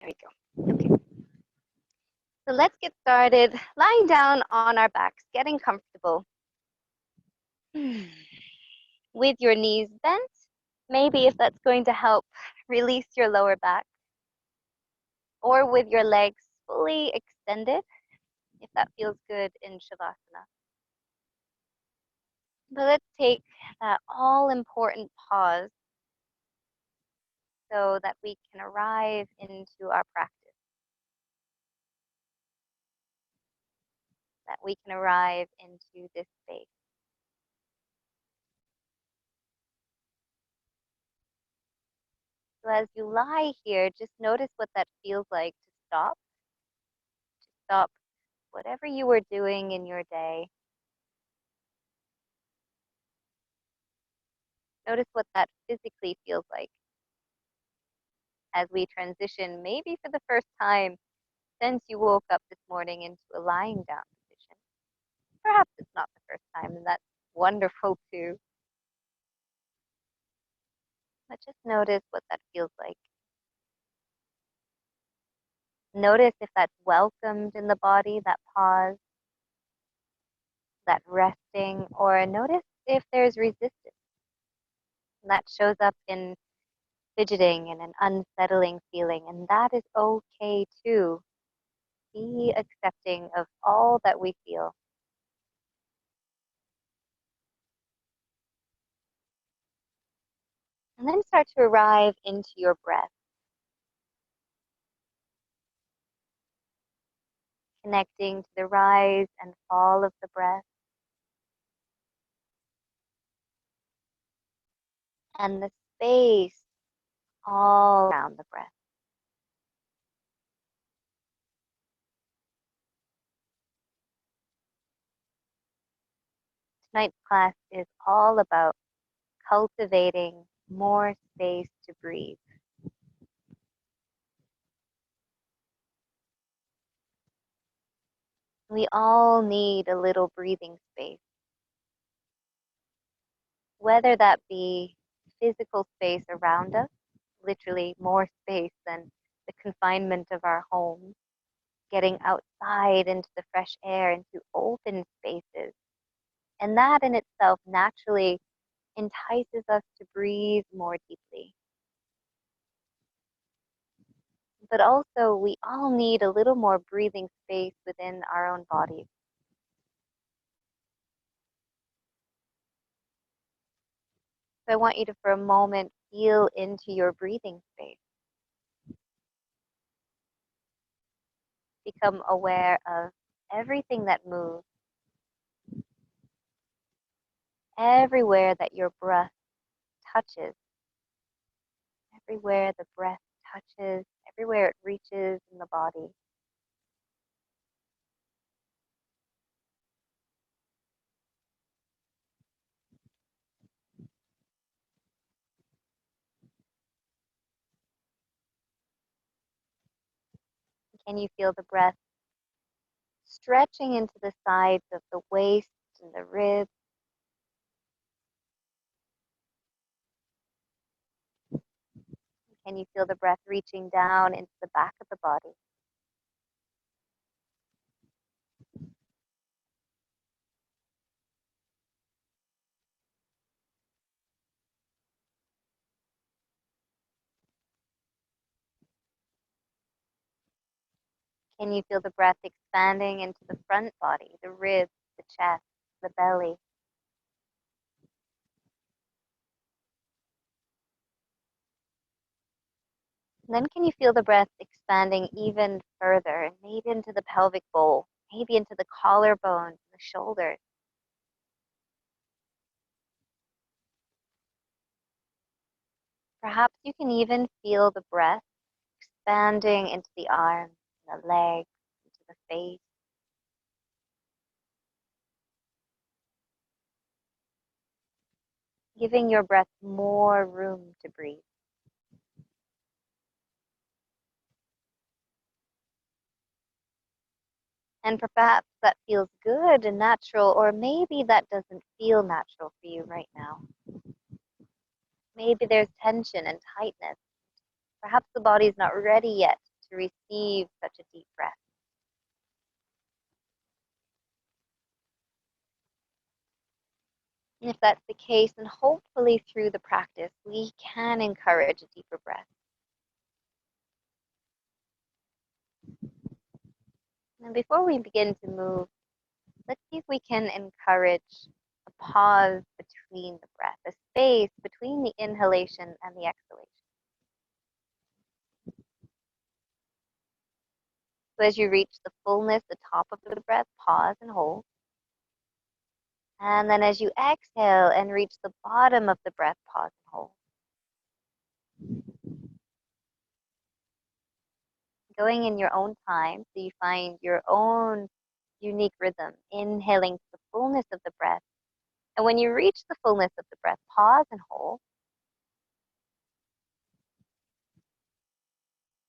we go. Okay. So let's get started lying down on our backs, getting comfortable. With your knees bent, maybe if that's going to help release your lower back, or with your legs fully extended, if that feels good in Shavasana. But let's take that all-important pause so that we can arrive into our practice, that we can arrive into this space. So as you lie here, just notice what that feels like to stop whatever you were doing in your day. Notice what that physically feels like as we transition, maybe for the first time since you woke up this morning, into a lying down position. Perhaps it's not the first time, and that's wonderful too. But just notice what that feels like. Notice if that's welcomed in the body, that pause, that resting, or notice if there's resistance. And that shows up in fidgeting and an unsettling feeling, and that is okay too. Be accepting of all that we feel. And then start to arrive into your breath. Connecting to the rise and fall of the breath. And the space all around the breath. Tonight's class is all about cultivating more space to breathe. We all need a little breathing space, whether that be physical space around us, literally more space than the confinement of our homes, getting outside into the fresh air, into open spaces. And that in itself naturally entices us to breathe more deeply. But also, we all need a little more breathing space within our own bodies. So I want you to, for a moment, feel into your breathing space. Become aware of everything that moves, everywhere that your breath touches, everywhere the breath touches, everywhere it reaches in the body. Can you feel the breath stretching into the sides of the waist and the ribs? Can you feel the breath reaching down into the back of the body? Can you feel the breath expanding into the front body, the ribs, the chest, the belly? And then can you feel the breath expanding even further, maybe into the pelvic bowl, maybe into the collarbones, the shoulders? Perhaps you can even feel the breath expanding into the arms, the legs, into the face. Giving your breath more room to breathe. And perhaps that feels good and natural, or maybe that doesn't feel natural for you right now. Maybe there's tension and tightness. Perhaps the body's not ready yet to receive such a deep breath. And if that's the case, then hopefully through the practice, we can encourage a deeper breath. And before we begin to move, let's see if we can encourage a pause between the breath, a space between the inhalation and the exhalation. So as you reach the fullness, the top of the breath, pause and hold. And then as you exhale and reach the bottom of the breath, pause and hold. Going in your own time, so you find your own unique rhythm, inhaling to the fullness of the breath. And when you reach the fullness of the breath, pause and hold.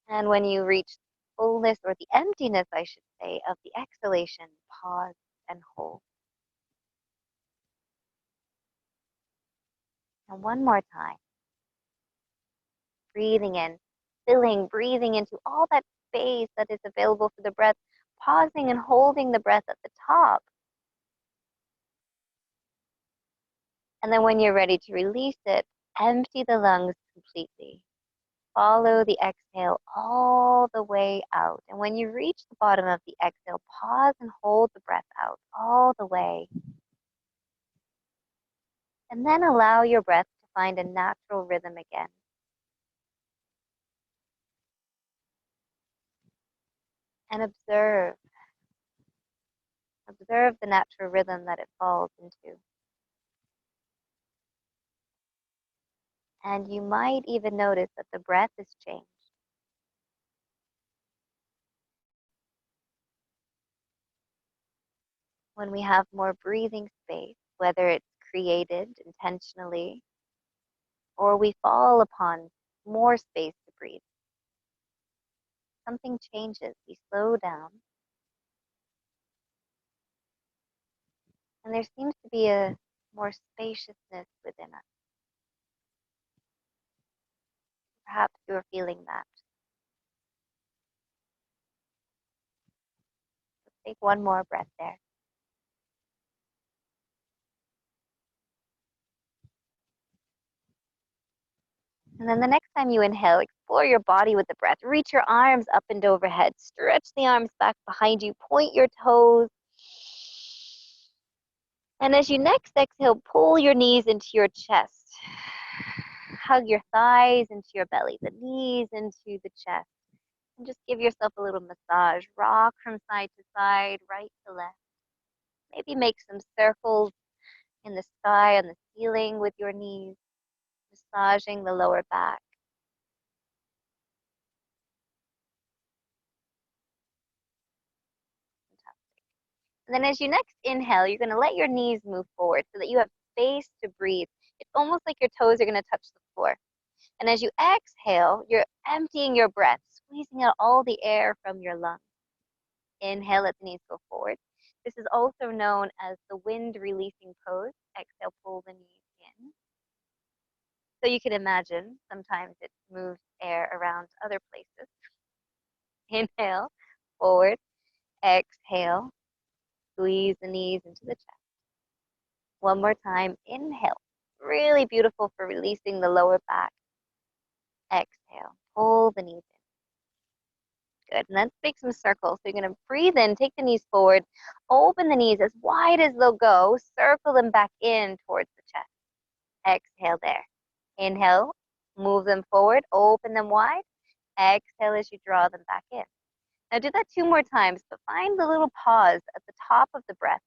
And when you reach fullness, or the emptiness, I should say, of the exhalation, pause and hold. And one more time. Breathing in, filling, breathing into all that space that is available for the breath, pausing and holding the breath at the top. And then when you're ready to release it, empty the lungs completely. Follow the exhale all the way out. And when you reach the bottom of the exhale, pause and hold the breath out all the way. And then allow your breath to find a natural rhythm again. And observe. Observe the natural rhythm that it falls into. And you might even notice that the breath has changed. When we have more breathing space, whether it's created intentionally or we fall upon more space to breathe, something changes. We slow down. And there seems to be a more spaciousness within us. Perhaps you're feeling that. So take one more breath there. And then the next time you inhale, explore your body with the breath. Reach your arms up and overhead. Stretch the arms back behind you. Point your toes. And as you next exhale, pull your knees into your chest. Hug your thighs into your belly, the knees into the chest. And just give yourself a little massage. Rock from side to side, right to left. Maybe make some circles in the sky, on the ceiling with your knees, massaging the lower back. And then as you next inhale, you're going to let your knees move forward so that you have space to breathe. It's almost like your toes are going to touch the floor. And as you exhale, you're emptying your breath, squeezing out all the air from your lungs. Inhale, let the knees go forward. This is also known as the wind releasing pose. Exhale, pull the knees in. So you can imagine sometimes it moves air around other places. Inhale, forward. Exhale, squeeze the knees into the chest. One more time, inhale. Really beautiful for releasing the lower back. Exhale, pull the knees in. Good, and let's make some circles. So you're gonna breathe in, take the knees forward, open the knees as wide as they'll go, circle them back in towards the chest. Exhale there. Inhale, move them forward, open them wide. Exhale as you draw them back in. Now do that 2 more times, but find the little pause at the top of the breath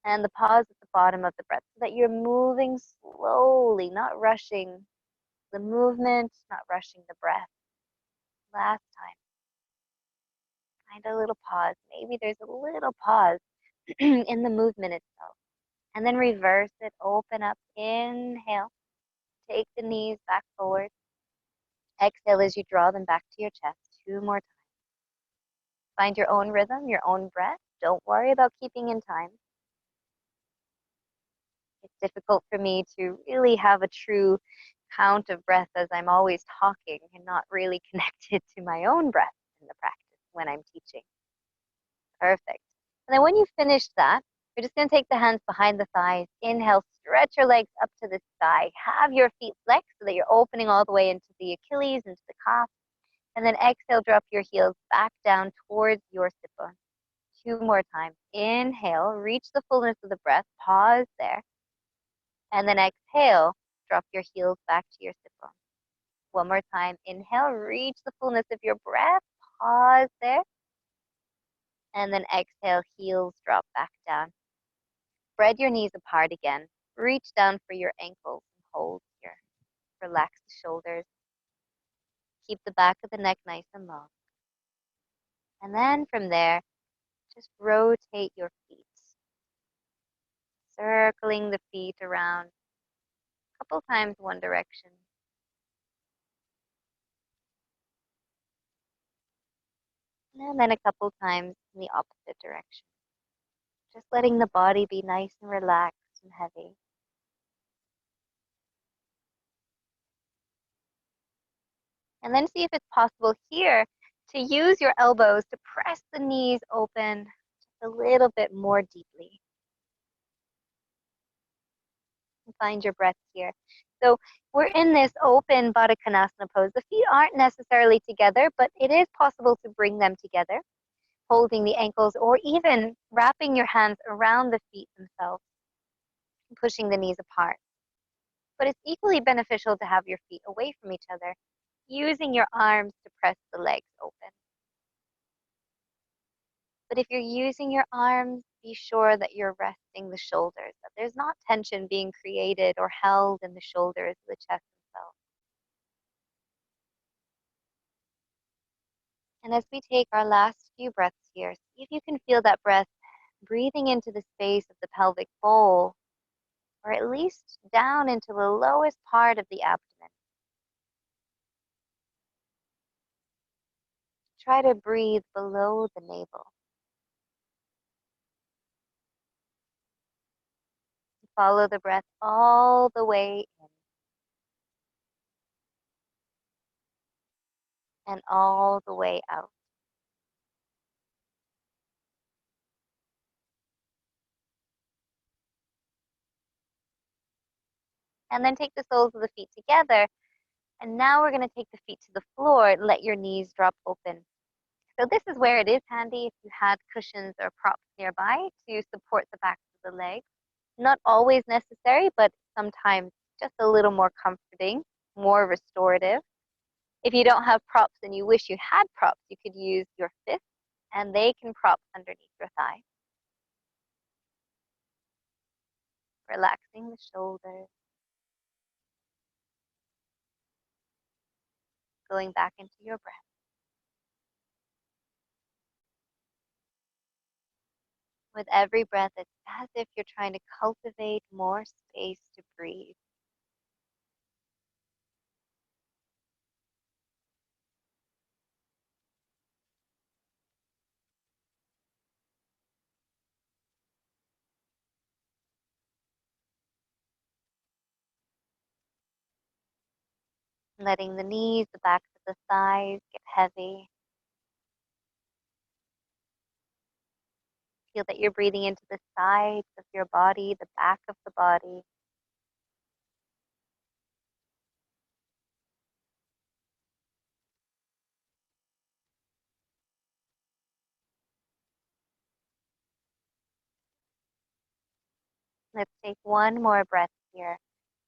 and the pause at the bottom of the breath so that you're moving slowly, not rushing the movement, not rushing the breath. Last time. Find a little pause. Maybe there's a little pause in the movement itself. And then reverse it, open up, inhale. Take the knees back forward. Exhale as you draw them back to your chest 2 more times. Find your own rhythm, your own breath. Don't worry about keeping in time. It's difficult for me to really have a true count of breath as I'm always talking and not really connected to my own breath in the practice when I'm teaching. Perfect. And then when you finish that, you're just going to take the hands behind the thighs. Inhale, stretch your legs up to the sky. Have your feet flexed so that you're opening all the way into the Achilles, into the calf. And then exhale, drop your heels back down towards your sit bone. 2 more times. Inhale, reach the fullness of the breath. Pause there. And then exhale, drop your heels back to your sit bone. 1 more time. Inhale, reach the fullness of your breath. Pause there. And then exhale, heels drop back down. Spread your knees apart again. Reach down for your ankles and hold here. Relax the shoulders. Keep the back of the neck nice and long. And then from there, just rotate your feet. Circling the feet around a couple times one direction. And then a couple times in the opposite direction. Just letting the body be nice and relaxed and heavy. And then see if it's possible here to use your elbows to press the knees open just a little bit more deeply. And find your breath here. So we're in this open Baddha Konasana pose. The feet aren't necessarily together, but it is possible to bring them together, holding the ankles or even wrapping your hands around the feet themselves, pushing the knees apart. But it's equally beneficial to have your feet away from each other, using your arms to press the legs open. But if you're using your arms, be sure that you're resting the shoulders, that there's not tension being created or held in the shoulders, the chest itself. And as we take our last few breaths here, see if you can feel that breath breathing into the space of the pelvic bowl, or at least down into the lowest part of the abdomen. Try to breathe below the navel. Follow the breath all the way in and all the way out. And then take the soles of the feet together. And now we're going to take the feet to the floor. Let your knees drop open. So this is where it is handy if you had cushions or props nearby to support the backs of the legs. Not always necessary, but sometimes just a little more comforting, more restorative. If you don't have props and you wish you had props, you could use your fists and they can prop underneath your thigh. Relaxing the shoulders. Going back into your breath. With every breath, it's as if you're trying to cultivate more space to breathe. Letting the knees, the backs of the thighs get heavy. Feel that you're breathing into the sides of your body, the back of the body. Let's take one more breath here.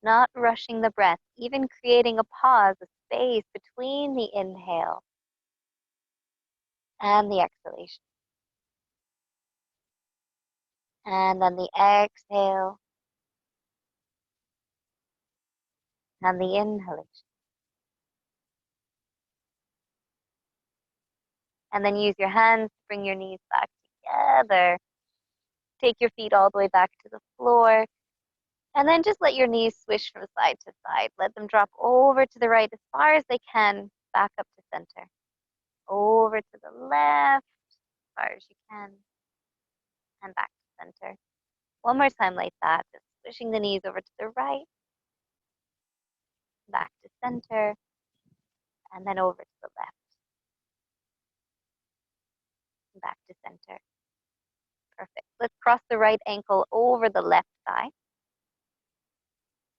Not rushing the breath, even creating a pause, a space between the inhale and the exhalation. And then the exhale and the inhalation. And then use your hands to bring your knees back together. Take your feet all the way back to the floor. And then just let your knees swish from side to side. Let them drop over to the right as far as they can, back up to center. Over to the left as far as you can, and back to center. One more time like that, just swishing the knees over to the right, back to center, and then over to the left, back to center. Perfect. Let's cross the right ankle over the left thigh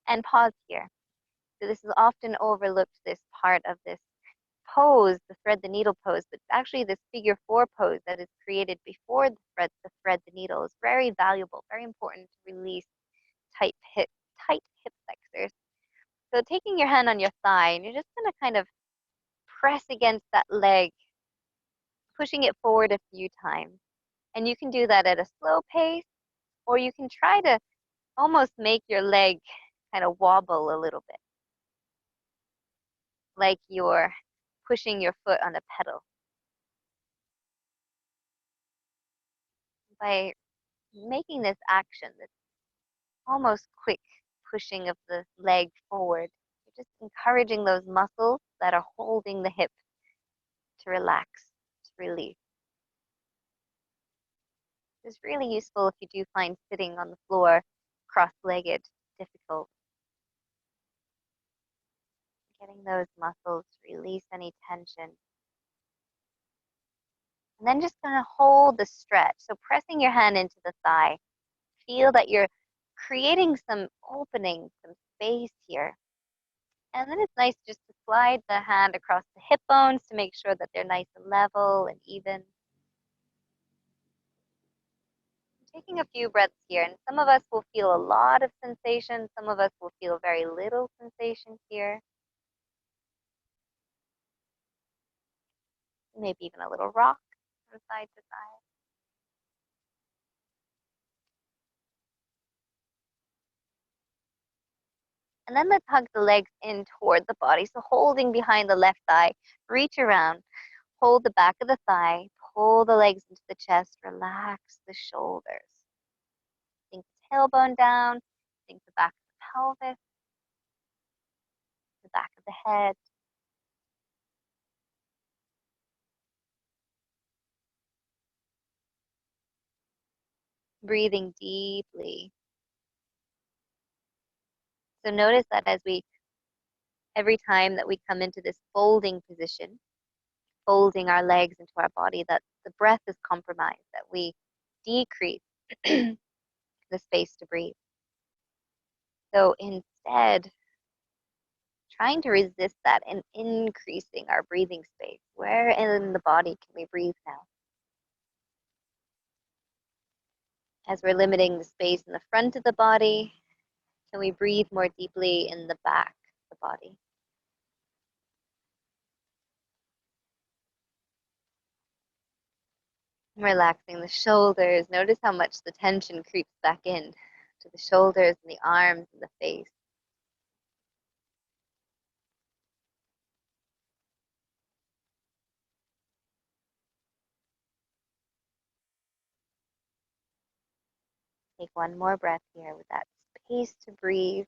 and pause here. So this is often overlooked, this part of this pose, the thread the needle pose, but actually this figure 4 pose that is created before the thread the needle is very valuable, very important to release tight hip flexors. So taking your hand on your thigh, and you're just going to kind of press against that leg, pushing it forward a few times. And you can do that at a slow pace, or you can try to almost make your leg kind of wobble a little bit, like you're pushing your foot on a pedal. By making this action, this almost quick pushing of the leg forward, you're just encouraging those muscles that are holding the hip to relax, to release. It's really useful if you do find sitting on the floor cross-legged difficult. Getting those muscles to release any tension. And then just going to hold the stretch. So pressing your hand into the thigh. Feel that you're creating some opening, some space here. And then it's nice just to slide the hand across the hip bones to make sure that they're nice and level and even. Taking a few breaths here, and some of us will feel a lot of sensation, some of us will feel very little sensation here. Maybe even a little rock from side to side. And then let's hug the legs in toward the body. So holding behind the left thigh, reach around, hold the back of the thigh, pull the legs into the chest, relax the shoulders. Sink the tailbone down, sink the back of the pelvis, the back of the head. Breathing deeply. So notice that every time that we come into this folding position, folding our legs into our body, that the breath is compromised, that we decrease the space to breathe. So instead, trying to resist that and increasing our breathing space. Where in the body can we breathe now? As we're limiting the space in the front of the body, can we breathe more deeply in the back of the body? Relaxing the shoulders. Notice how much the tension creeps back in to the shoulders and the arms and the face. Take one more breath here with that space to breathe.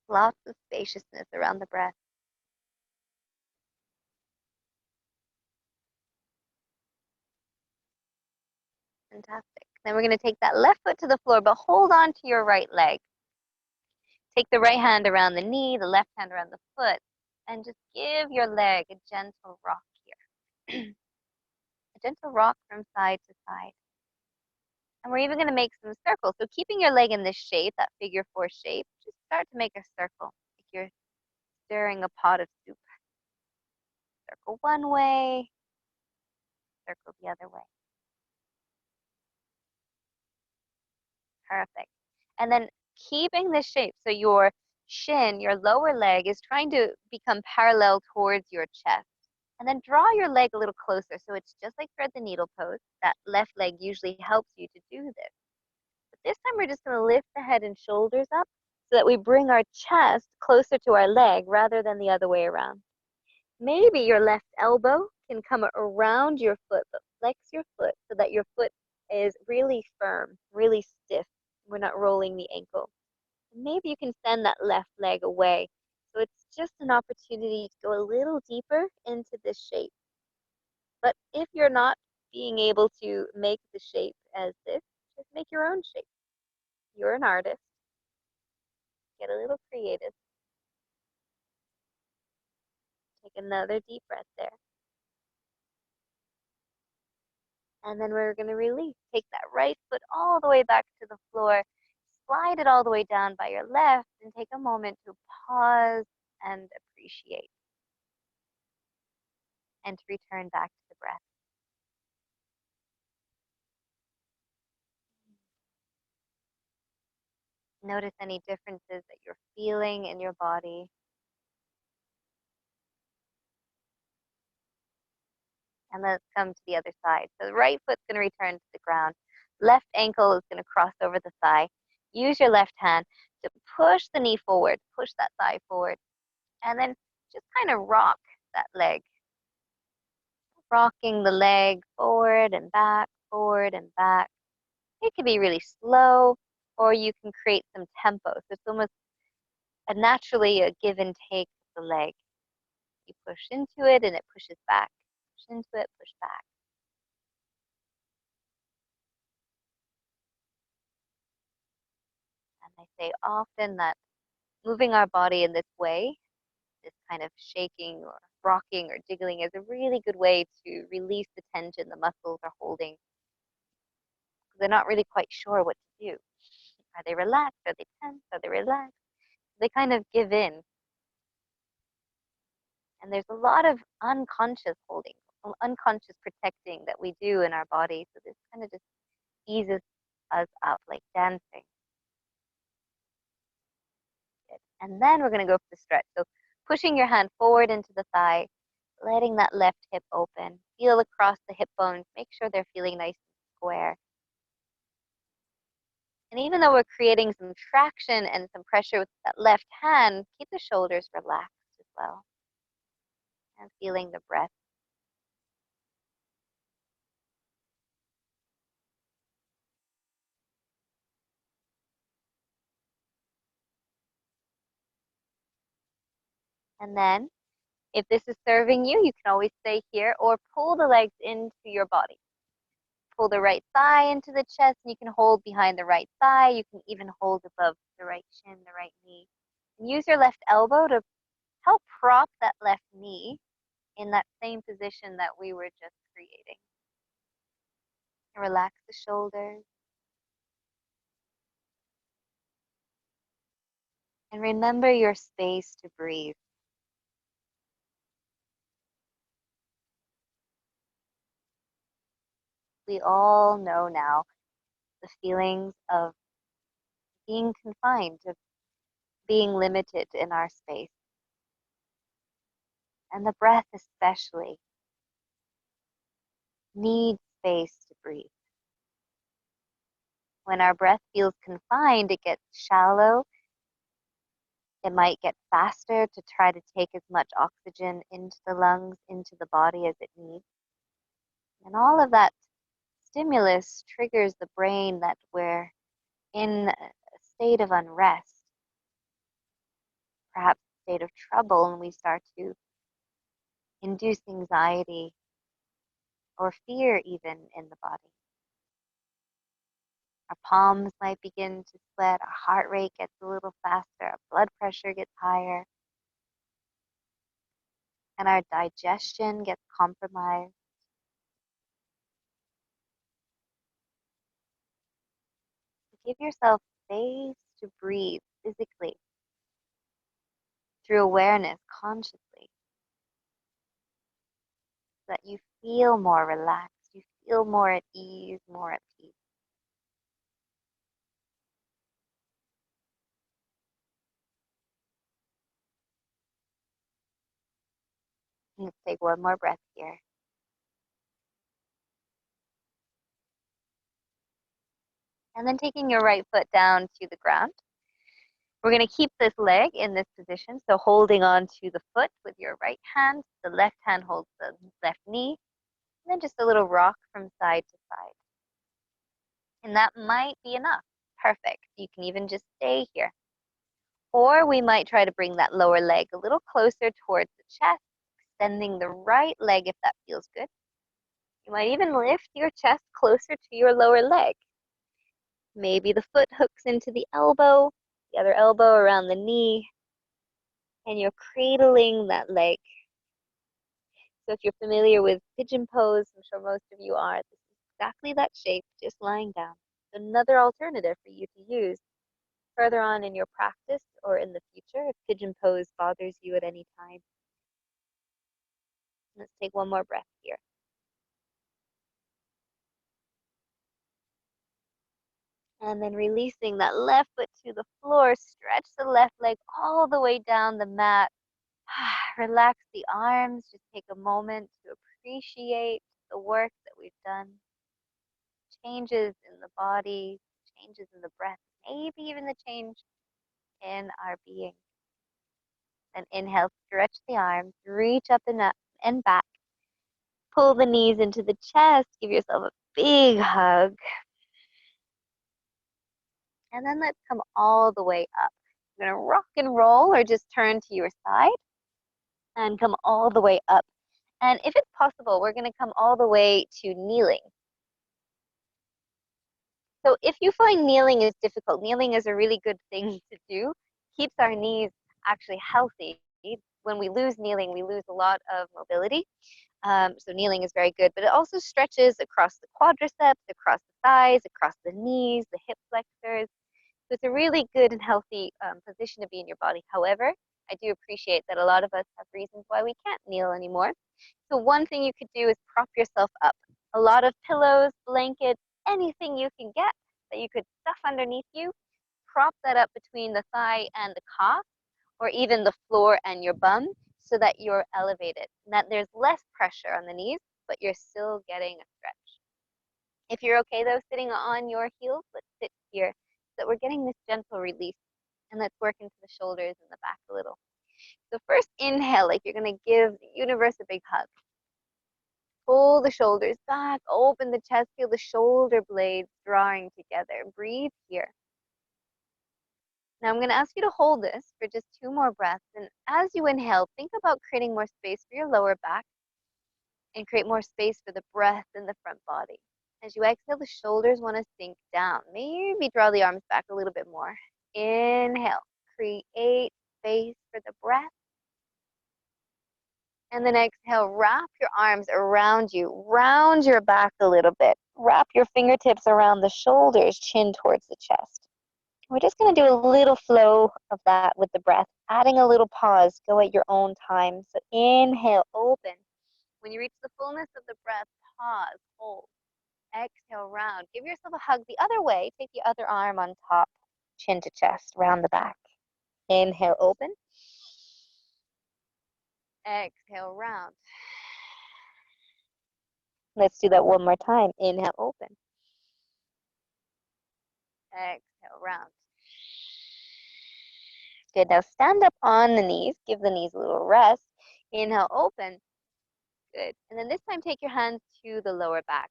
Lots of spaciousness around the breath. Fantastic. Then we're going to take that left foot to the floor, but hold on to your right leg. Take the right hand around the knee, the left hand around the foot, and just give your leg a gentle rock here. A gentle rock from side to side. And we're even going to make some circles. So keeping your leg in this shape, that figure 4 shape, just start to make a circle. Like you're stirring a pot of soup. Circle one way, circle the other way. Perfect. And then keeping this shape, so your shin, your lower leg, is trying to become parallel towards your chest. And then draw your leg a little closer. So it's just like thread the needle pose. That left leg usually helps you to do this. But this time we're just going to lift the head and shoulders up so that we bring our chest closer to our leg rather than the other way around. Maybe your left elbow can come around your foot, but flex your foot so that your foot is really firm, really stiff. We're not rolling the ankle. Maybe you can send that left leg away. So it's just an opportunity to go a little deeper into this shape. But if you're not being able to make the shape as this, just make your own shape. You're an artist. Get a little creative. Take another deep breath there. And then we're going to release. Take that right foot all the way back to the floor. Slide it all the way down by your left and take a moment to pause and appreciate and to return back to the breath. Notice any differences that you're feeling in your body. And let's come to the other side. So the right foot's going to return to the ground. Left ankle is going to cross over the thigh. Use your left hand to push the knee forward, push that thigh forward, and then just kind of rock that leg. Rocking the leg forward and back, forward and back. It can be really slow, or you can create some tempo. So it's almost naturally a give and take of the leg. You push into it and it pushes back. Push into it, push back. And I say often that moving our body in this way, this kind of shaking or rocking or jiggling, is a really good way to release the tension the muscles are holding. They're not really quite sure what to do. Are they relaxed? Are they tense? Are they relaxed? They kind of give in. And there's a lot of unconscious holding, unconscious protecting that we do in our body. So this kind of just eases us up like dancing. And then we're going to go for the stretch. So pushing your hand forward into the thigh, letting that left hip open. Feel across the hip bones. Make sure they're feeling nice and square. And even though we're creating some traction and some pressure with that left hand, keep the shoulders relaxed as well. And feeling the breath. And then, if this is serving you, you can always stay here or pull the legs into your body. Pull the right thigh into the chest, and you can hold behind the right thigh. You can even hold above the right shin, the right knee. And use your left elbow to help prop that left knee in that same position that we were just creating. And relax the shoulders. And remember your space to breathe. We all know now the feelings of being confined, of being limited in our space. And the breath especially needs space to breathe. When our breath feels confined, it gets shallow. It might get faster to try to take as much oxygen into the lungs, into the body as it needs. And all of that stimulus triggers the brain that we're in a state of unrest, perhaps a state of trouble, and we start to induce anxiety or fear even in the body. Our palms might begin to sweat, our heart rate gets a little faster, our blood pressure gets higher, and our digestion gets compromised. Give yourself space to breathe physically through awareness consciously so that you feel more relaxed, you feel more at ease, more at peace. Let's take one more breath here. And then taking your right foot down to the ground. We're going to keep this leg in this position, so holding on to the foot with your right hand. The left hand holds the left knee. And then just a little rock from side to side. And that might be enough. Perfect. You can even just stay here. Or we might try to bring that lower leg a little closer towards the chest, extending the right leg if that feels good. You might even lift your chest closer to your lower leg. Maybe the foot hooks into the elbow, the other elbow around the knee, and you're cradling that leg So if you're familiar with pigeon pose, I'm sure most of you are, this is exactly that shape, just lying down. Another alternative for you to use further on in your practice or in the future if pigeon pose bothers you at any time. Let's take one more breath here. And then releasing that left foot to the floor, stretch the left leg all the way down the mat. Relax the arms, just take a moment to appreciate the work that we've done. Changes in the body, changes in the breath, maybe even the change in our being. Then inhale, stretch the arms, reach up and back. Pull the knees into the chest, give yourself a big hug. And then let's come all the way up. You're gonna rock and roll or just turn to your side and come all the way up. And if it's possible, we're gonna come all the way to kneeling. So if you find kneeling is difficult, kneeling is a really good thing to do. Keeps our knees actually healthy. When we lose kneeling, we lose a lot of mobility. So kneeling is very good, but it also stretches across the quadriceps, across the thighs, across the knees, the hip flexors. So it's a really good and healthy position to be in your body. However, I do appreciate that a lot of us have reasons why we can't kneel anymore. So one thing you could do is prop yourself up. A lot of pillows, blankets, anything you can get that you could stuff underneath you, prop that up between the thigh and the calf, or even the floor and your bum, so that you're elevated, and that there's less pressure on the knees, but you're still getting a stretch. If you're okay though, sitting on your heels, let's sit here so that we're getting this gentle release, and let's work into the shoulders and the back a little. So first inhale, like you're gonna give the universe a big hug. Pull the shoulders back, open the chest, feel the shoulder blades drawing together. Breathe here. Now I'm going to ask you to hold this for just 2 more breaths. And as you inhale, think about creating more space for your lower back and create more space for the breath in the front body. As you exhale, the shoulders want to sink down. Maybe draw the arms back a little bit more. Inhale, create space for the breath. And then exhale, wrap your arms around you. Round your back a little bit. Wrap your fingertips around the shoulders, chin towards the chest. We're just going to do a little flow of that with the breath, adding a little pause. Go at your own time. So inhale, open. When you reach the fullness of the breath, pause, hold. Exhale, round. Give yourself a hug the other way. Take the other arm on top, chin to chest, round the back. Inhale, open. Exhale, round. Let's do that one more time. Inhale, open. Exhale, round. Good. Now stand up on the knees. Give the knees a little rest. Inhale, open. Good. And then this time, take your hands to the lower back.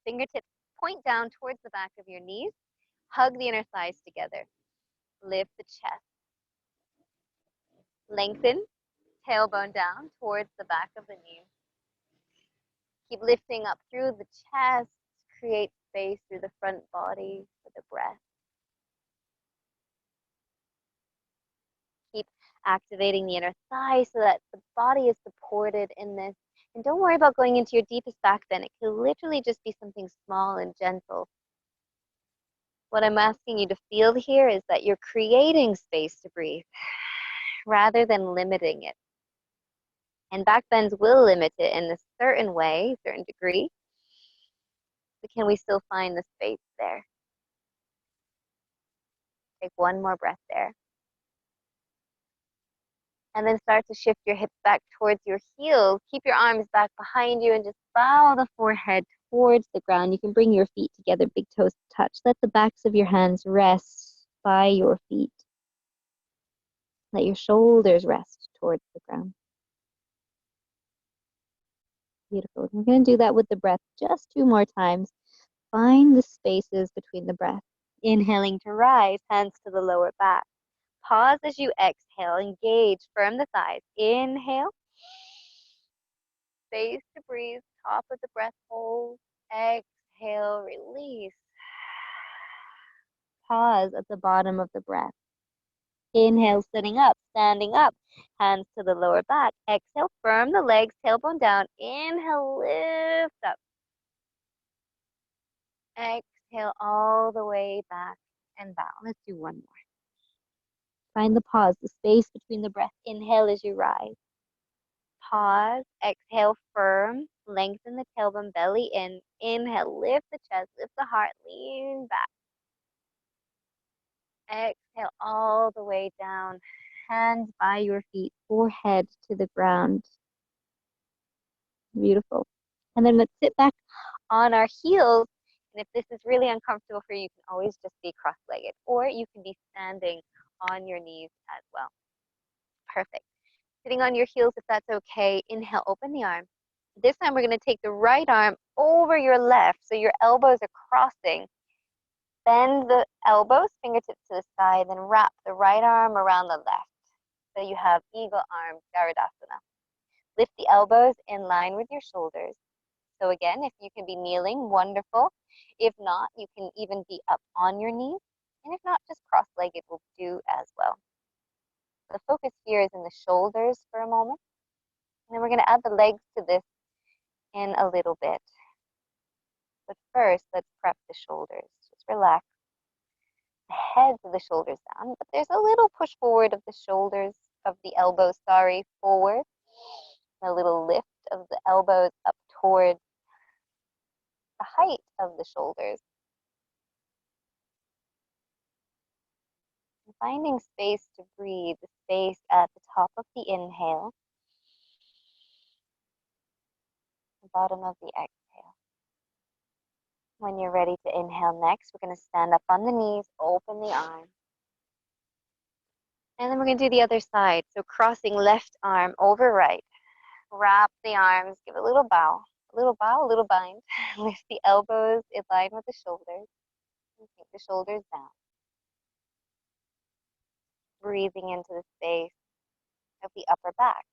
Fingertips point down towards the back of your knees. Hug the inner thighs together. Lift the chest. Lengthen. Tailbone down towards the back of the knee. Keep lifting up through the chest. Create space through the front body for the breath. Keep activating the inner thigh so that the body is supported in this. And don't worry about going into your deepest back bend. It could literally just be something small and gentle. What I'm asking you to feel here is that you're creating space to breathe rather than limiting it. And back bends will limit it in a certain way, certain degree. But can we still find the space there? Take one more breath there. And then start to shift your hips back towards your heels. Keep your arms back behind you and just bow the forehead towards the ground. You can bring your feet together, big toes touch. Let the backs of your hands rest by your feet. Let your shoulders rest towards the ground. Beautiful. We're going to do that with the breath just 2 more times. Find the spaces between the breath. Inhaling to rise, hands to the lower back. Pause as you exhale. Engage, firm the thighs. Inhale. Space to breathe. Top of the breath, hold. Exhale, release. Pause at the bottom of the breath. Inhale, sitting up, standing up. Hands to the lower back. Exhale, firm the legs, tailbone down. Inhale, lift up. Exhale all the way back and bow. Let's do one more. Find the pause, the space between the breath. Inhale as you rise. Pause. Exhale, firm. Lengthen the tailbone, belly in. Inhale, lift the chest, lift the heart, lean back. Exhale all the way down. Hands by your feet, forehead to the ground. Beautiful. And then let's sit back on our heels. And if this is really uncomfortable for you, you can always just be cross-legged, or you can be standing on your knees as well. Perfect. Sitting on your heels, if that's okay. Inhale, open the arm. This time we're going to take the right arm over your left, so your elbows are crossing. Bend the elbows, fingertips to the sky, then wrap the right arm around the left. So you have eagle arms, Garudasana. Lift the elbows in line with your shoulders. So again, if you can be kneeling, wonderful. If not, you can even be up on your knees. And if not, just cross-legged will do as well. The focus here is in the shoulders for a moment. And then we're going to add the legs to this in a little bit. But first, let's prep the shoulders. Just relax. The heads of the shoulders down, but there's a little push forward of the shoulders, of the elbows, forward. A little lift of the elbows up toward the height of the shoulders. And finding space to breathe, the space at the top of the inhale, the bottom of the exhale. When you're ready to inhale next, we're going to stand up on the knees, open the arms. And then we're going to do the other side. So crossing left arm over right. Wrap the arms, give a little bow, a little bind. Lift the elbows in line with the shoulders. And take the shoulders down. Breathing into the space of the upper back.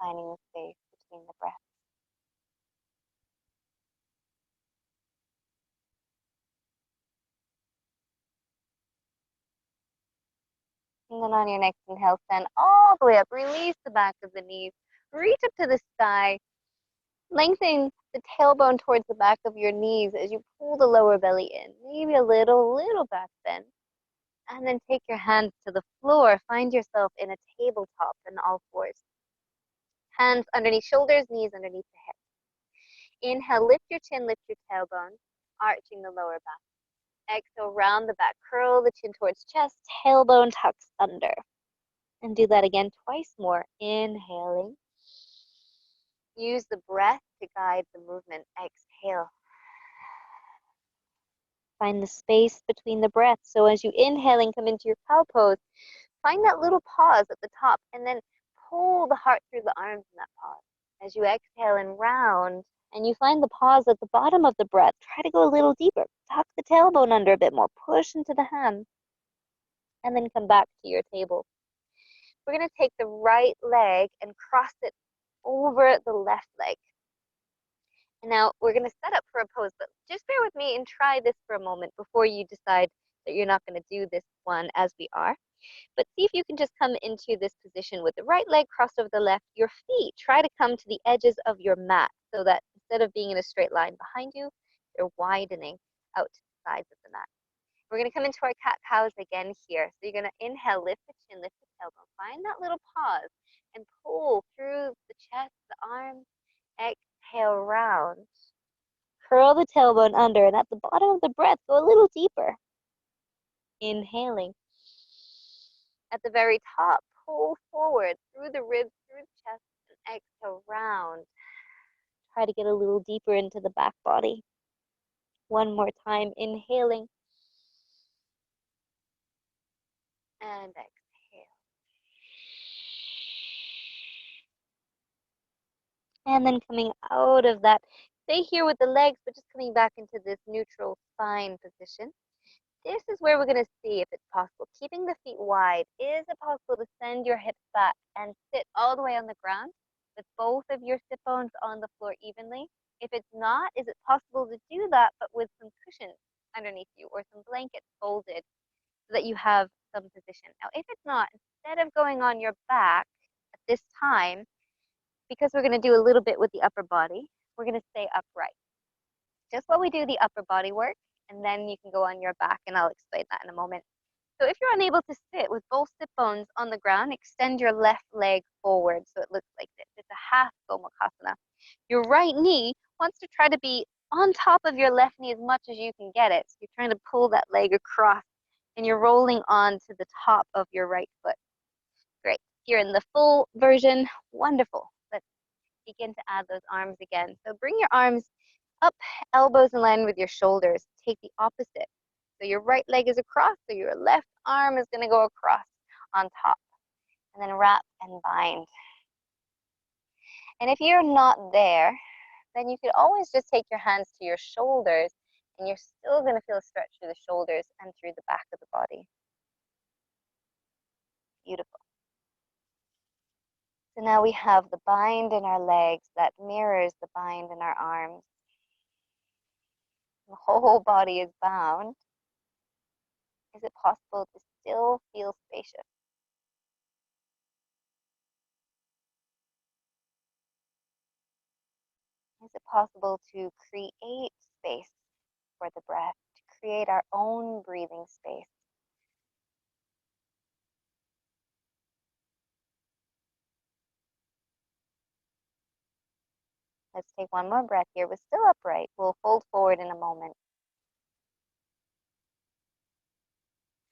Finding the space between the breaths. And then on your next inhale, stand all the way up. Release the back of the knees. Reach up to the sky. Lengthen the tailbone towards the back of your knees as you pull the lower belly in. Maybe a little back bend. And then take your hands to the floor. Find yourself in a tabletop in all fours. Hands underneath shoulders, knees underneath the hips. Inhale, lift your chin, lift your tailbone, arching the lower back. Exhale, round the back, curl the chin towards chest, tailbone tucks under. And do that again twice more. Inhaling. Use the breath to guide the movement. Exhale. Find the space between the breaths. So as you inhale and come into your cow pose, find that little pause at the top and then pull the heart through the arms in that pause. As you exhale and round, and you find the pause at the bottom of the breath, try to go a little deeper. Tuck the tailbone under a bit more. Push into the hands. And then come back to your table. We're going to take the right leg and cross it over the left leg. And now we're going to set up for a pose, but just bear with me and try this for a moment before you decide that you're not going to do this one as we are. But see if you can just come into this position with the right leg crossed over the left. Your feet try to come to the edges of your mat so that instead of being in a straight line behind you, they're widening out to the sides of the mat. We're going to come into our cat-cows again here. So you're going to inhale, lift the chin, lift the tailbone. Find that little pause and pull through the chest, the arms. Exhale, round. Curl the tailbone under, and at the bottom of the breath, go a little deeper. Inhaling. At the very top, pull forward through the ribs, through the chest, and exhale, round. Try to get a little deeper into the back body. One more time, inhaling. And exhale. And then coming out of that, stay here with the legs, but just coming back into this neutral spine position. This is where we're going to see if it's possible. Keeping the feet wide, is it possible to send your hips back and sit all the way on the ground? with both of your sit bones on the floor evenly? If it's not, is it possible to do that but with some cushions underneath you or some blankets folded so that you have some position? Now, if it's not, instead of going on your back at this time, because we're going to do a little bit with the upper body, we're going to stay upright. Just while we do the upper body work, and then you can go on your back, and I'll explain that in a moment. So if you're unable to sit with both sit bones on the ground, extend your left leg forward so it looks like this. It's a half Gomukhasana. Your right knee wants to try to be on top of your left knee as much as you can get it. So you're trying to pull that leg across, and you're rolling on to the top of your right foot. Great. You're in the full version. Wonderful. Let's begin to add those arms again. So bring your arms up, elbows in line with your shoulders. Take the opposite. So your right leg is across, so your left arm is going to go across on top. And then wrap and bind. And if you're not there, then you could always just take your hands to your shoulders, and you're still going to feel a stretch through the shoulders and through the back of the body. Beautiful. So now we have the bind in our legs that mirrors the bind in our arms. The whole body is bound. Is it possible to still feel spacious? Is it possible to create space for the breath, to create our own breathing space? Let's take one more breath here. We're still upright. We'll fold forward in a moment.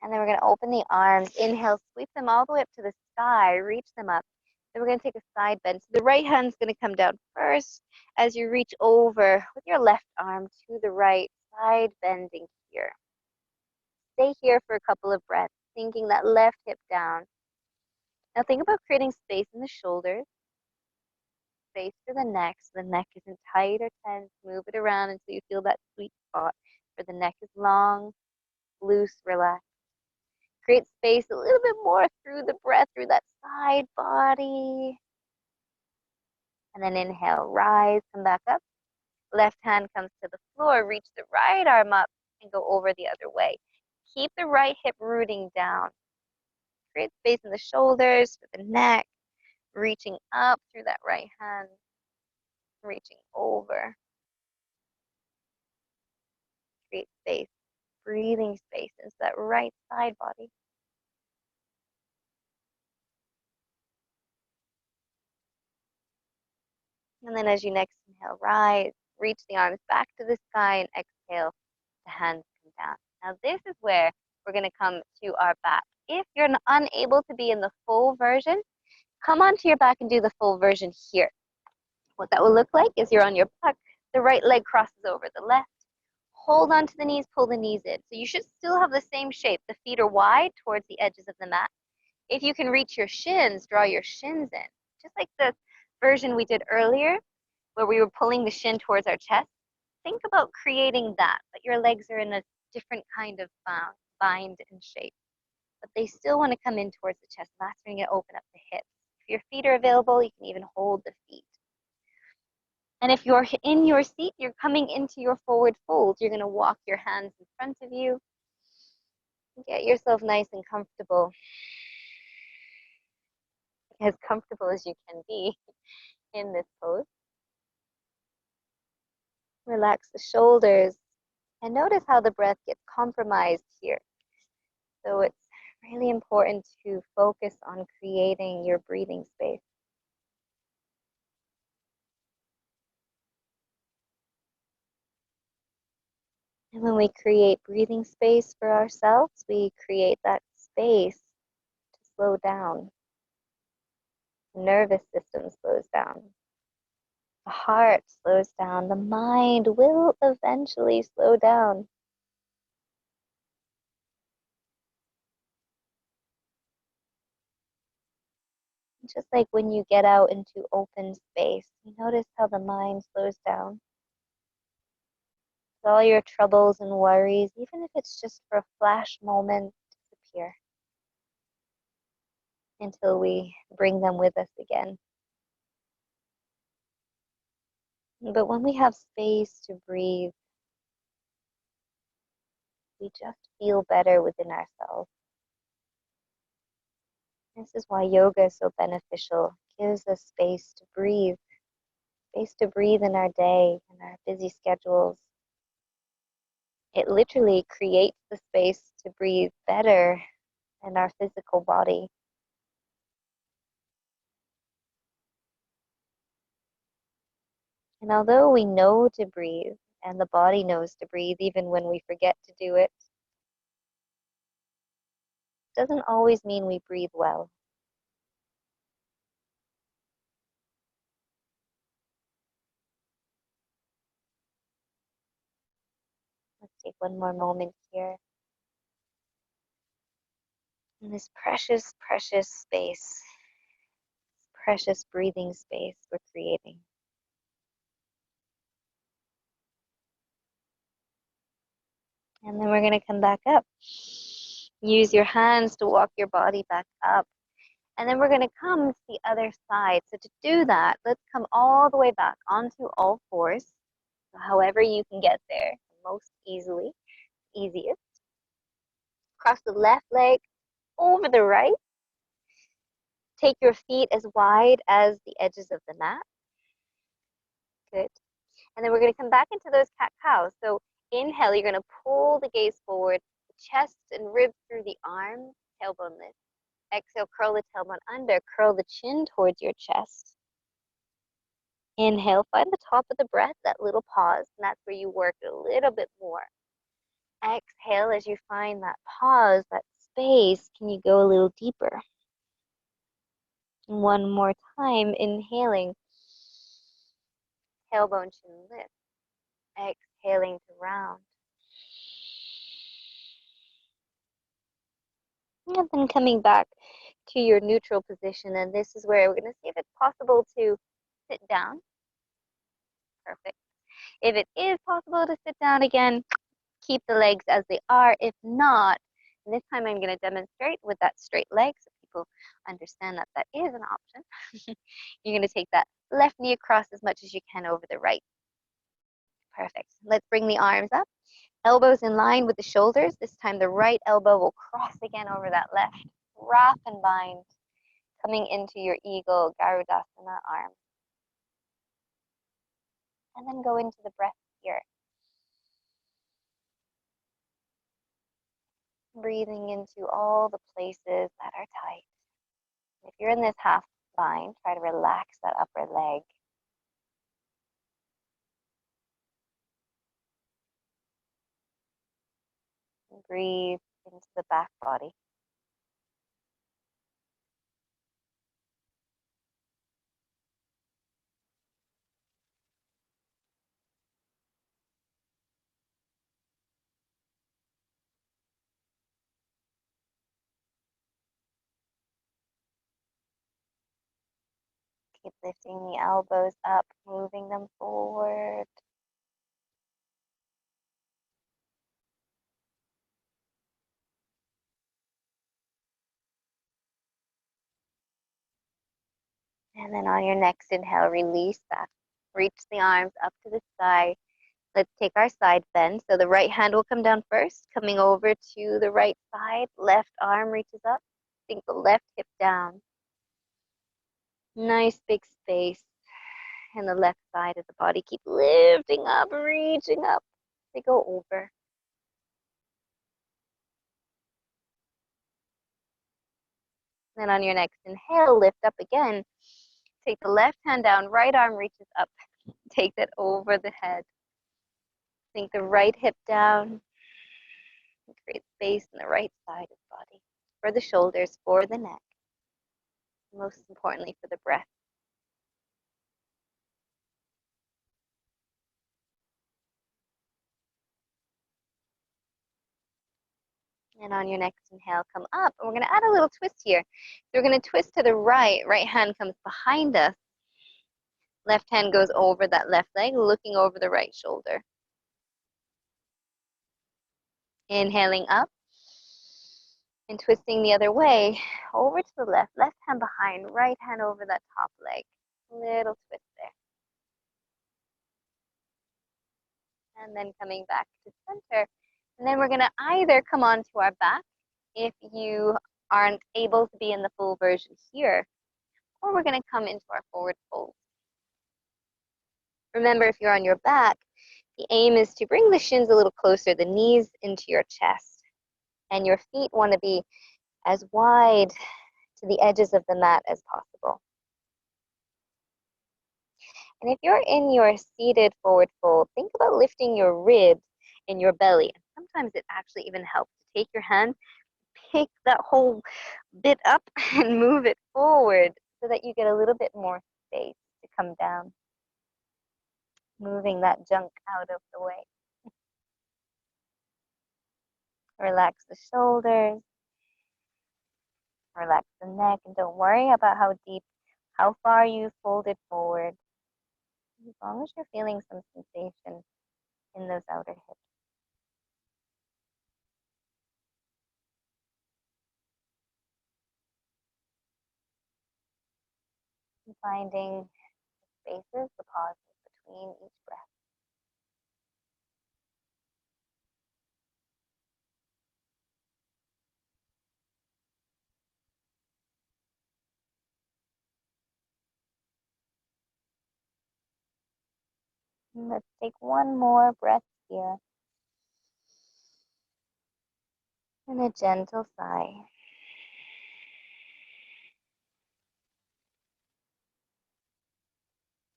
And then we're going to open the arms. Inhale, sweep them all the way up to the sky. Reach them up. Then we're going to take a side bend. So the right hand's going to come down first as you reach over with your left arm to the right, side bending here. Stay here for a couple of breaths, sinking that left hip down. Now think about creating space in the shoulders, space for the neck, so the neck isn't tight or tense. Move it around until you feel that sweet spot where the neck is long, loose, relaxed. Create space a little bit more through the breath, through that side body. And then inhale, rise, come back up. Left hand comes to the floor, reach the right arm up and go over the other way. Keep the right hip rooting down. Create space in the shoulders, for the neck, reaching up through that right hand, reaching over. Create space, breathing space into that right side body. And then as you next inhale, rise, reach the arms back to the sky, and exhale, the hands come down. Now this is where we're going to come to our back. If you're unable to be in the full version, come onto your back and do the full version here. What that will look like is you're on your back, the right leg crosses over the left, hold on to the knees, pull the knees in. So you should still have the same shape. The feet are wide towards the edges of the mat. If you can reach your shins, draw your shins in. Just like the version we did earlier, where we were pulling the shin towards our chest. Think about creating that, but your legs are in a different kind of bind and shape. But they still want to come in towards the chest. That's when you open up the hips. If your feet are available, you can even hold the feet. And if you're in your seat, you're coming into your forward fold. You're going to walk your hands in front of you. Get yourself nice and comfortable. As comfortable as you can be in this pose. Relax the shoulders. And notice how the breath gets compromised here. So it's really important to focus on creating your breathing space. And when we create breathing space for ourselves, we create that space to slow down. The nervous system slows down. The heart slows down. The mind will eventually slow down. Just like when you get out into open space, you notice how the mind slows down. All your troubles and worries, even if it's just for a flash moment, disappear until we bring them with us again. But when we have space to breathe, we just feel better within ourselves. This is why yoga is so beneficial. It gives us space to breathe in our day, in our busy schedules. It literally creates the space to breathe better in our physical body. And although we know to breathe, and the body knows to breathe even when we forget to do it, doesn't always mean we breathe well. Let's take one more moment here. In this precious, precious space, precious breathing space we're creating. And then we're going to come back up. Use your hands to walk your body back up. And then we're going to come to the other side. So to do that, let's come all the way back onto all fours. So however you can get there most easiest. Cross the left leg over the right. Take your feet as wide as the edges of the mat. Good. And then we're going to come back into those cat-cows. So inhale, you're going to pull the gaze forward, chest and ribs through the arms, tailbone lift. Exhale, curl the tailbone under, curl the chin towards your chest. Inhale, find the top of the breath, that little pause, and that's where you work a little bit more. Exhale, as you find that pause, that space, can you go a little deeper? One more time, inhaling, tailbone, chin lift. Exhaling to round. And then coming back to your neutral position, and this is where we're going to see if it's possible to sit down. Perfect. If it is possible to sit down again, keep the legs as they are. If not, and this time I'm going to demonstrate with that straight leg so people understand that that is an option. You're going to take that left knee across as much as you can over the right. Perfect. Let's bring the arms up. Elbows in line with the shoulders. This time the right elbow will cross again over that left. Wrap and bind. Coming into your eagle, Garudasana arm. And then go into the breath here. Breathing into all the places that are tight. If you're in this half bind, try to relax that upper leg. Breathe into the back body. Keep lifting the elbows up, moving them forward. And then on your next inhale, release that. Reach the arms up to the sky. Let's take our side bend. So the right hand will come down first, coming over to the right side. Left arm reaches up. Sink the left hip down. Nice big space in the left side of the body. Keep lifting up, reaching up. They go over. Then on your next inhale, lift up again. Take the left hand down, right arm reaches up. Take that over the head. Sink the right hip down. Create space in the right side of the body. For the shoulders, for the neck. Most importantly, for the breath. And on your next inhale, come up. And we're going to add a little twist here. So we're going to twist to the right. Right hand comes behind us. Left hand goes over that left leg, looking over the right shoulder. Inhaling up. And twisting the other way, over to the left. Left hand behind, right hand over that top leg. Little twist there. And then coming back to center. And then we're going to either come onto our back if you aren't able to be in the full version here, or we're going to come into our forward fold. Remember, if you're on your back, the aim is to bring the shins a little closer, the knees into your chest, and your feet want to be as wide to the edges of the mat as possible. And if you're in your seated forward fold, think about lifting your ribs in your belly. Sometimes it actually even helps to take your hand, pick that whole bit up and move it forward so that you get a little bit more space to come down, moving that junk out of the way. Relax the shoulders, relax the neck, and don't worry about how deep, how far you folded forward, as long as you're feeling some sensation in those outer hips. And finding spaces, the pauses between each breath. And let's take one more breath here. And a gentle sigh.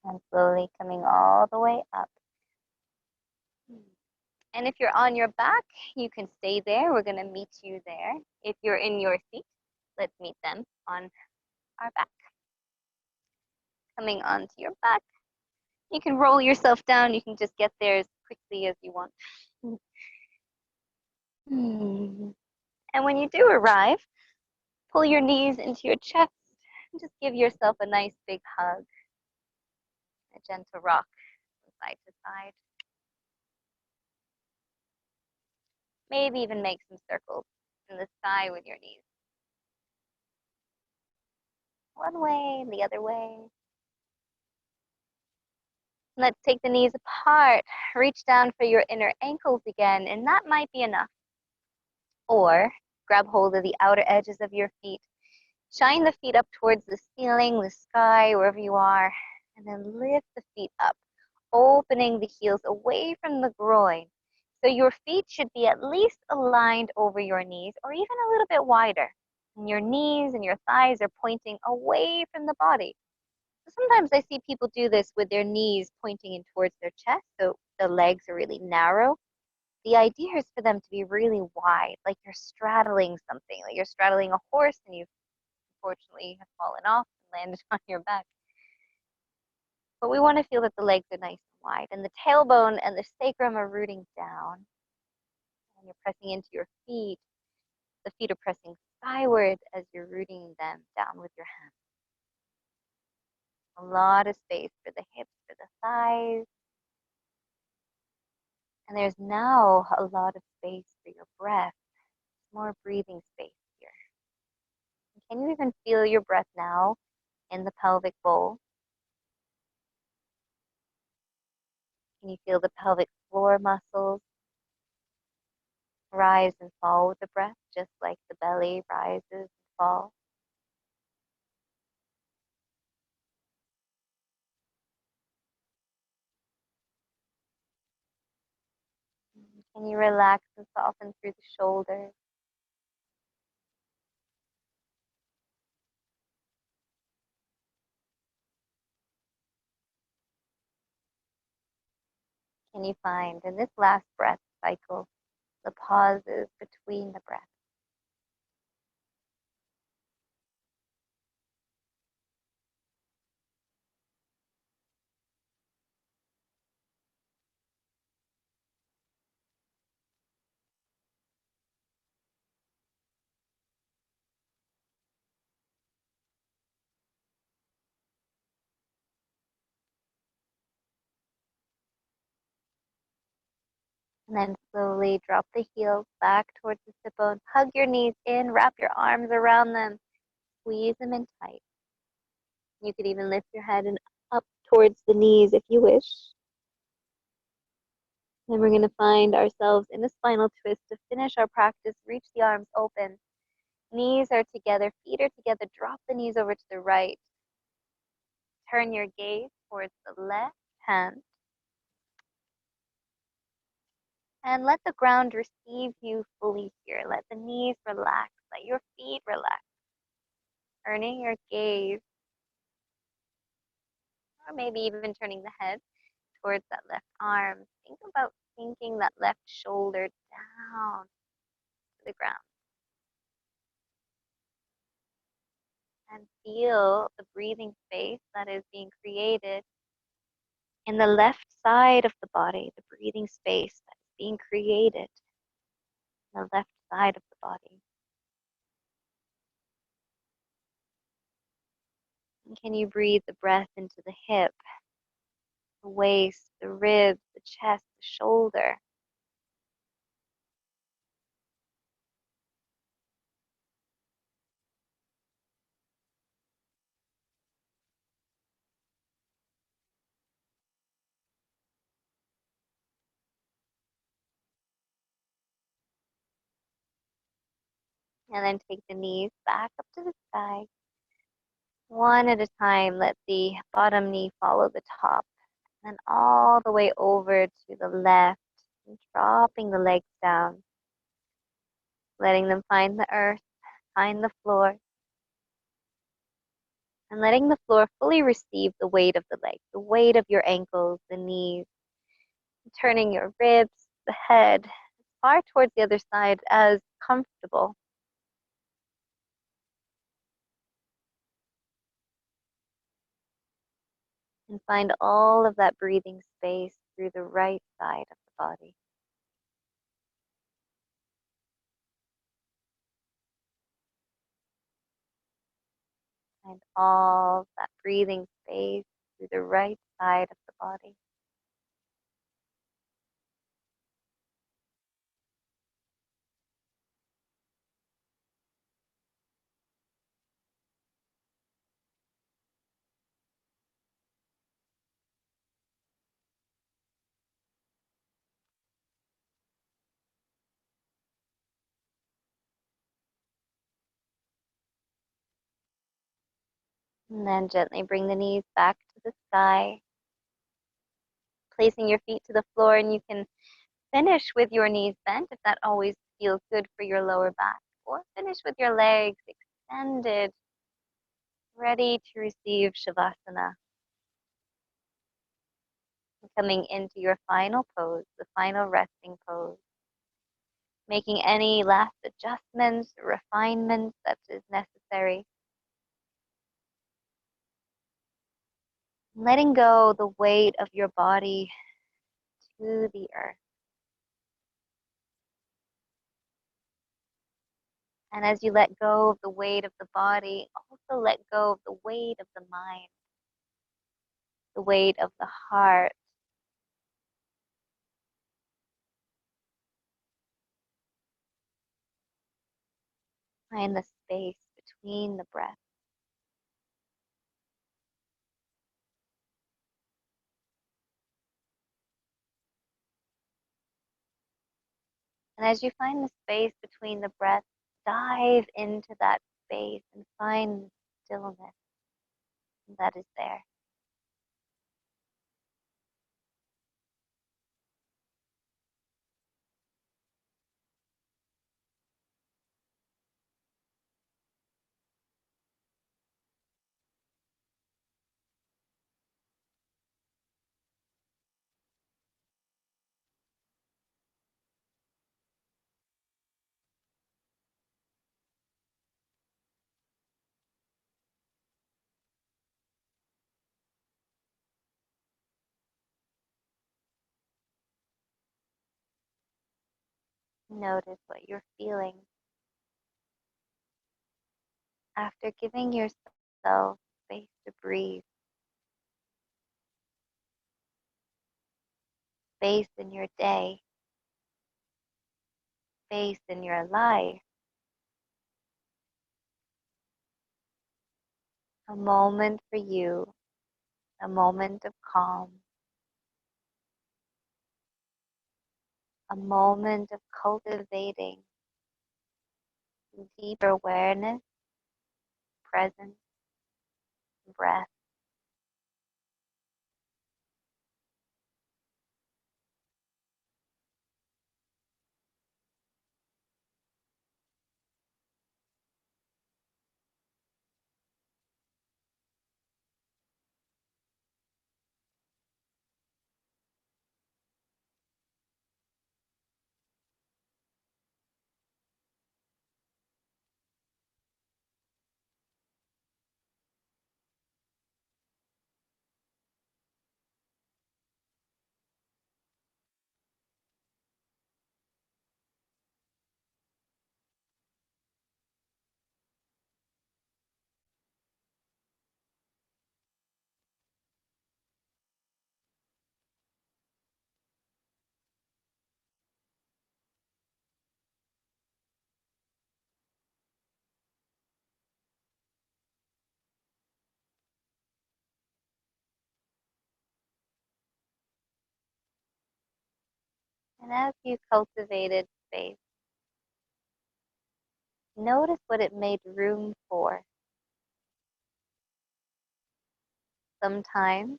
And slowly coming all the way up. And if you're on your back, you can stay there. We're going to meet you there. If you're in your seat, let's meet them on our back. Coming onto your back. You can roll yourself down. You can just get there as quickly as you want. And when you do arrive, pull your knees into your chest and just give yourself a nice big hug. A gentle rock from side to side. Maybe even make some circles in the sky with your knees. One way, the other way. Let's take the knees apart. Reach down for your inner ankles again, and that might be enough. Or grab hold of the outer edges of your feet. Shine the feet up towards the ceiling, the sky, wherever you are, and then lift the feet up, opening the heels away from the groin. So your feet should be at least aligned over your knees, or even a little bit wider. And your knees and your thighs are pointing away from the body. Sometimes I see people do this with their knees pointing in towards their chest, so the legs are really narrow. The idea is for them to be really wide, like you're straddling something, like you're straddling a horse and you unfortunately have fallen off and landed on your back. But we want to feel that the legs are nice and wide, and the tailbone and the sacrum are rooting down. And you're pressing into your feet. The feet are pressing skyward as you're rooting them down with your hands. A lot of space for the hips, for the thighs. And there's now a lot of space for your breath. More breathing space here. And can you even feel your breath now in the pelvic bowl? Can you feel the pelvic floor muscles rise and fall with the breath, just like the belly rises and falls? Can you relax and soften through the shoulders? Can you find in this last breath cycle the pauses between the breaths? And then slowly drop the heels back towards the sit bones. Hug your knees in, wrap your arms around them, squeeze them in tight. You could even lift your head and up towards the knees if you wish. Then we're going to find ourselves in a spinal twist to finish our practice. Reach the arms open. Knees are together, feet are together. Drop the knees over to the right. Turn your gaze towards the left hand. And let the ground receive you fully here. Let the knees relax. Let your feet relax. Turning your gaze, or maybe even turning the head towards that left arm. Think about sinking that left shoulder down to the ground. And feel the breathing space that is being created in the left side of the body, the breathing space that is being created in the left side of the body. And can you breathe the breath into the hip, the waist, the ribs, the chest, the shoulder? And then take the knees back up to the sky. One at a time, let the bottom knee follow the top. And all the way over to the left, and dropping the legs down, letting them find the earth, find the floor, and letting the floor fully receive the weight of the legs, the weight of your ankles, the knees, turning your ribs, the head, as far towards the other side as comfortable. And find all of that breathing space through the right side of the body. Find all that breathing space through the right side of the body. And then gently bring the knees back to the sky, placing your feet to the floor, and you can finish with your knees bent if that always feels good for your lower back, or finish with your legs extended, ready to receive Shavasana. Coming into your final pose, the final resting pose, making any last adjustments, refinements that is necessary. Letting go the weight of your body to the earth. And as you let go of the weight of the body, also let go of the weight of the mind, the weight of the heart. Find the space between the breaths. And as you find the space between the breaths, dive into that space and find stillness that is there. Notice what you're feeling after giving yourself space to breathe, space in your day, space in your life, a moment for you, a moment of calm. a moment of cultivating deeper awareness, presence, breath. And as you cultivated space, notice what it made room for. Sometimes,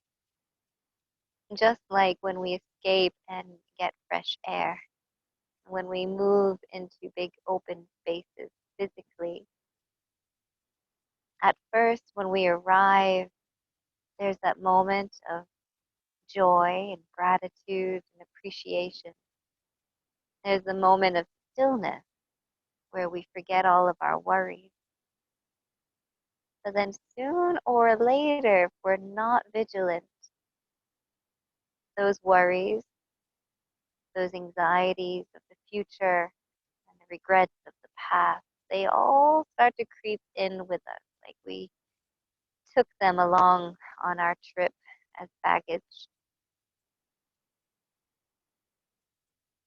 just like when we escape and get fresh air, when we move into big open spaces physically, at first, when we arrive, there's that moment of joy and gratitude and appreciation. There's the moment of stillness where we forget all of our worries. But then soon or later, if we're not vigilant, those worries, those anxieties of the future, and the regrets of the past, they all start to creep in with us, like we took them along on our trip as baggage.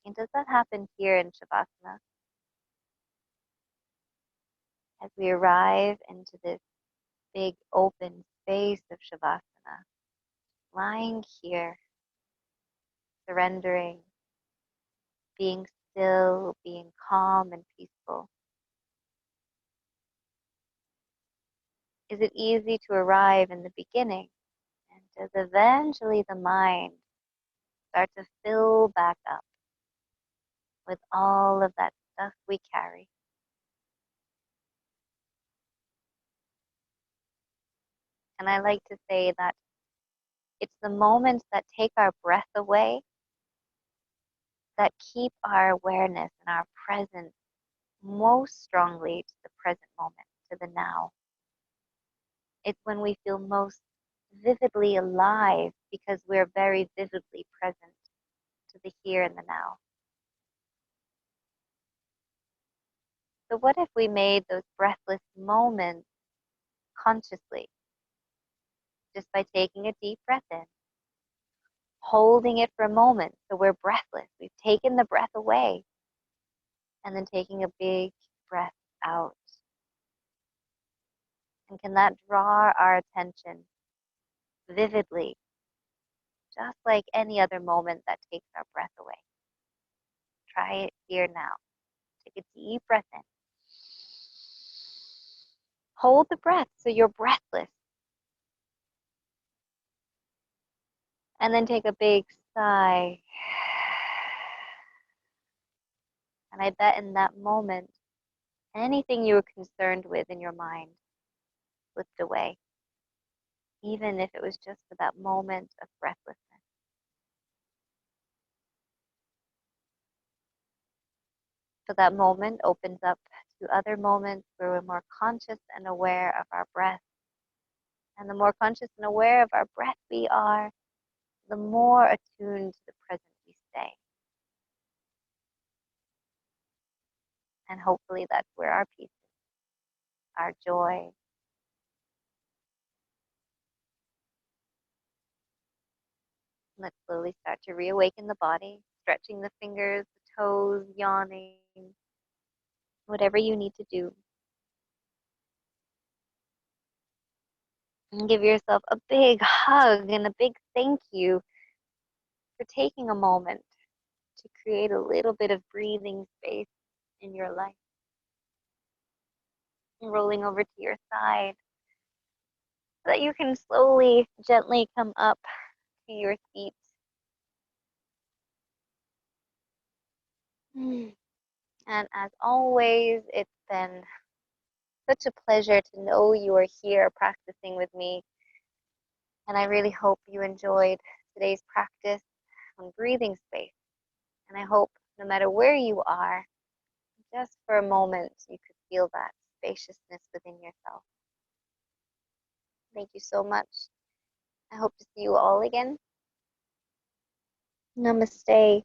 And does that happen here in Shavasana? As we arrive into this big open space of Shavasana, lying here, surrendering, being still, being calm and peaceful. Is it easy to arrive in the beginning? And does eventually the mind start to fill back up with all of that stuff we carry? And I like to say that it's the moments that take our breath away that keep our awareness and our presence most strongly to the present moment, to the now. It's when we feel most vividly alive because we're very vividly present to the here and the now. So, what if we made those breathless moments consciously, just by taking a deep breath in, holding it for a moment so we're breathless? We've taken the breath away, and then taking a big breath out. And can that draw our attention vividly, just like any other moment that takes our breath away? Try it here now. Take a deep breath in. Hold the breath so you're breathless. And then take a big sigh. And I bet in that moment, anything you were concerned with in your mind slipped away, even if it was just for that moment of breathlessness. So that moment opens up to other moments where we're more conscious and aware of our breath. And the more conscious and aware of our breath we are, the more attuned to the present we stay. And hopefully that's where our peace is, our joy. Let's slowly start to reawaken the body, stretching the fingers, the toes, yawning, whatever you need to do. And give yourself a big hug and a big thank you for taking a moment to create a little bit of breathing space in your life. And rolling over to your side so that you can slowly, gently come up to your feet. And as always, it's been such a pleasure to know you are here practicing with me. And I really hope you enjoyed today's practice on breathing space. And I hope no matter where you are, just for a moment, you could feel that spaciousness within yourself. Thank you so much. I hope to see you all again. Namaste.